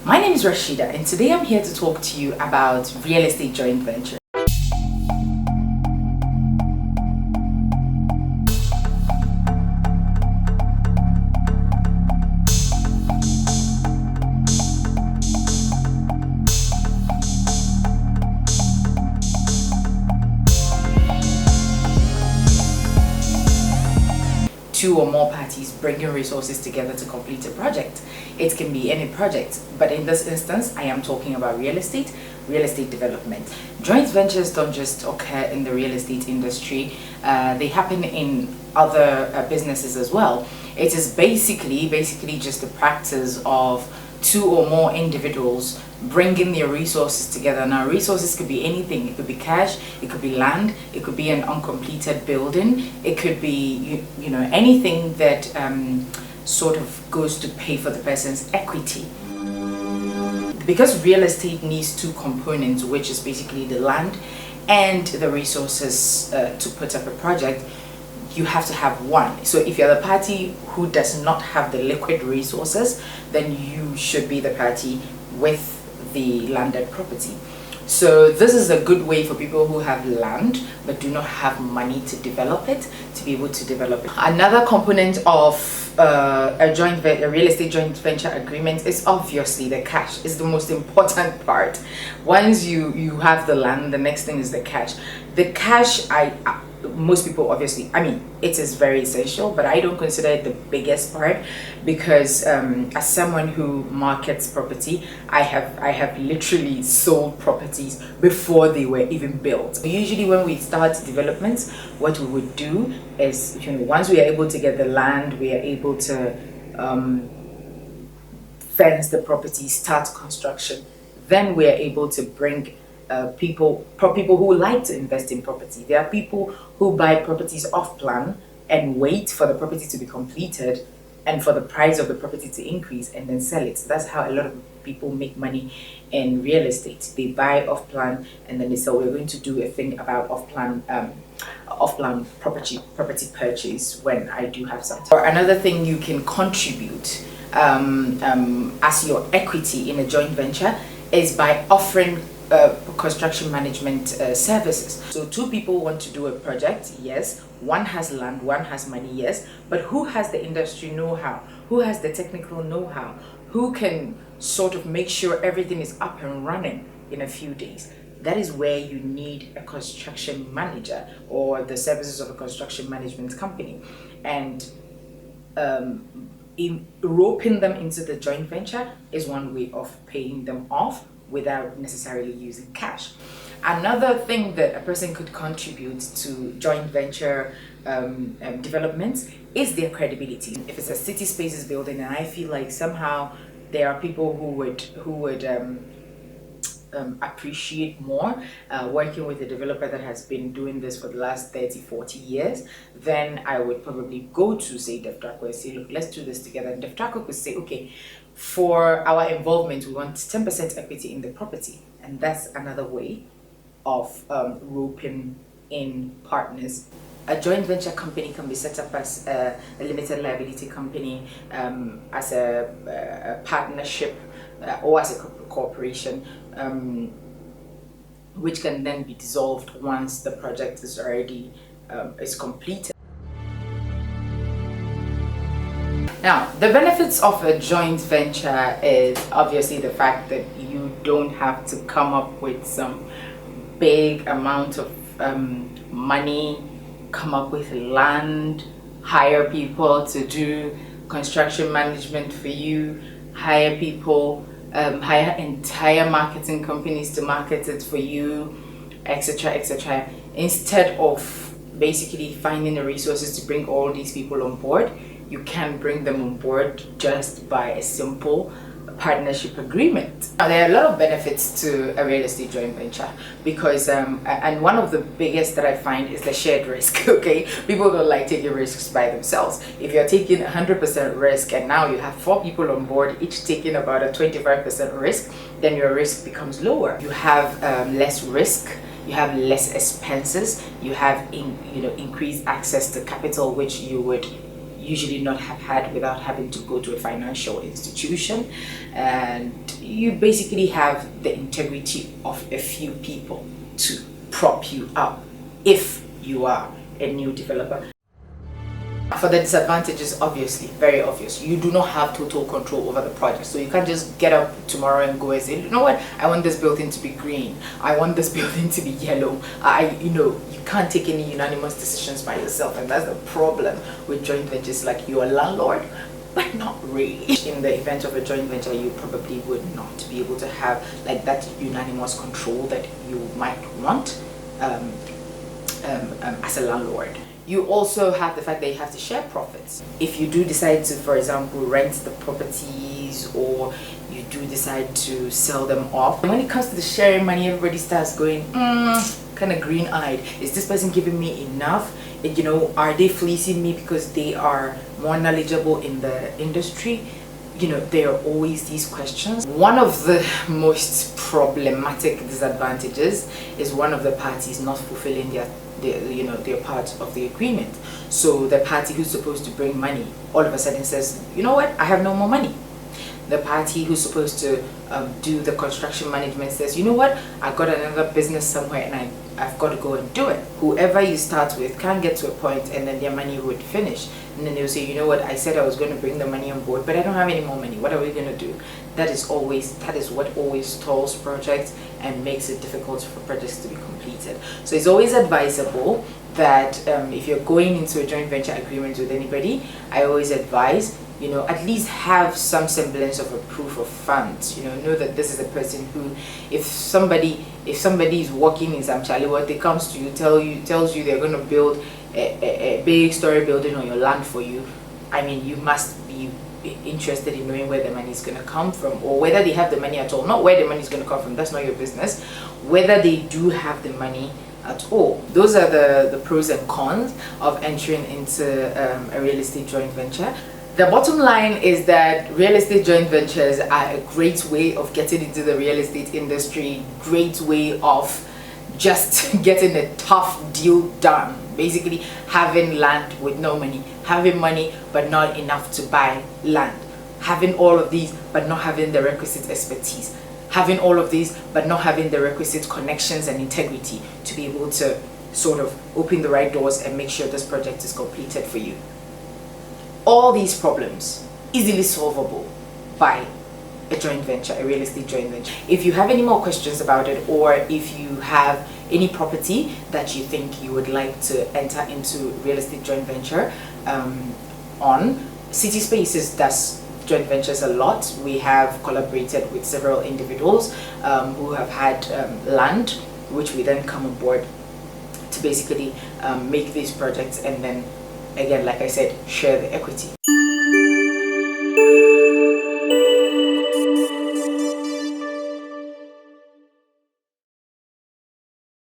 My name is Rashida, and today I'm here to talk to you about real estate joint venture. Two or more parties bringing resources together to complete a project. It can be any project, but in this instance, I am talking about real estate development. Joint ventures don't just occur in the real estate industry, they happen in other businesses as well. It is basically just the practice of two or more individuals bringing their resources together. Now, resources could be anything. It could be cash, it could be land, it could be an uncompleted building, it could be anything that sort of goes to pay for the person's equity. Because real estate needs two components, which is basically the land and the resources to put up a project, you have to have one. So if you're the party who does not have the liquid resources, then you should be the party with the landed property. So this is a good way for people who have land but do not have money to develop it, to be able to develop it. Another component of a real estate joint venture agreement is obviously the cash. Is the most important part. Once you have the land, the next thing is the cash. The cash, most people obviously, it is very essential, but I don't consider it the biggest part because as someone who markets property, I have literally sold properties before they were even built. Usually when we start developments, what we would do is, once we are able to get the land, we are able to fence the property, start construction, then we are able to bring people who like to invest in property. There are people who buy properties off plan and wait for the property to be completed and for the price of the property to increase and then sell it. So that's how a lot of people make money in real estate. They buy off plan and then they say, we're going to do a thing about off plan property purchase when I do have something. Or another thing you can contribute as your equity in a joint venture is by offering construction management services. So two people want to do a project, yes. One has land, one has money, yes. But who has the industry know-how? Who has the technical know-how? Who can sort of make sure everything is up and running in a few days? That is where you need a construction manager or the services of a construction management company. And in roping them into the joint venture is one way of paying them off without necessarily using cash. Another thing that a person could contribute to joint venture developments is their credibility. If it's a city spaces building and I feel like somehow there are people who would appreciate more working with a developer that has been doing this for the last 30-40 years, then I would probably go to, say, DevTraco and say, look, let's do this together. And DevTraco could say, okay, for our involvement, we want 10% equity in the property. And that's another way of roping in partners. A joint venture company can be set up as a limited liability company, as a partnership, or as a corporation, which can then be dissolved once the project is already is completed. Now, the benefits of a joint venture is obviously the fact that you don't have to come up with some big amount of money, come up with land, hire people to do construction management for you, hire people, hire entire marketing companies to market it for you, etc., etc. Instead of basically finding the resources to bring all these people on board, you can bring them on board just by a simple partnership agreement. Now, there are a lot of benefits to a real estate joint venture because and one of the biggest that I find is the shared risk. Okay, people don't like taking risks by themselves. If you're taking 100% risk and now you have 4 people on board, each taking about a 25% risk, then your risk becomes lower. You have less risk, you have less expenses, you have increased access to capital, which you would usually not have had without having to go to a financial institution. And you basically have the integrity of a few people to prop you up if you are a new developer. For the disadvantages, obviously, very obvious. You do not have total control over the project. So you can't just get up tomorrow and go and say, you know what, I want this building to be green. I want this building to be yellow. You can't take any unanimous decisions by yourself. And that's the problem with joint ventures. Like, you're a landlord, but not really. In the event of a joint venture, you probably would not be able to have like that unanimous control that you might want as a landlord. You also have the fact that you have to share profits. If you do decide to, for example, rent the properties, or you do decide to sell them off, and when it comes to the sharing money, everybody starts going, kind of green-eyed. Is this person giving me enough? You know, are they fleecing me because they are more knowledgeable in the industry? You know, there are always these questions. One of the most problematic disadvantages is one of the parties not fulfilling their part of the agreement. So the party who's supposed to bring money all of a sudden says, you know what, I have no more money. The party who's supposed to do the construction management says, you know what, I got another business somewhere and I've got to go and do it. Whoever you start with can't get to a point and then their money would finish. And then they'll say, you know what, I said I was going to bring the money on board, but I don't have any more money. What are we going to do? That is what always stalls projects and makes it difficult for projects to be completed. So it's always advisable that if you're going into a joint venture agreement with anybody, I always advise, you know, at least have some semblance of a proof of funds. You know that this is a person who, if somebody is working in some Chaliwat, they comes to you, tells you they're going to build a big story building on your land for you. I mean, you must be interested in knowing where the money is going to come from, or whether they have the money at all. Not where the money is going to come from, that's not your business. Whether they do have the money at all. Those are the pros and cons of entering into a real estate joint venture. The bottom line is that real estate joint ventures are a great way of getting into the real estate industry, great way of just getting a tough deal done. Basically, having land with no money, having money but not enough to buy land, having all of these but not having the requisite expertise, having all of these but not having the requisite connections and integrity to be able to sort of open the right doors and make sure this project is completed for you. All these problems easily solvable by a joint venture, a real estate joint venture. If you have any more questions about it, or if you have any property that you think you would like to enter into real estate joint venture on, City Spaces does joint ventures a lot. We have collaborated with several individuals who have had land, which we then come on board to basically make these projects, and then again, like I said, share the equity.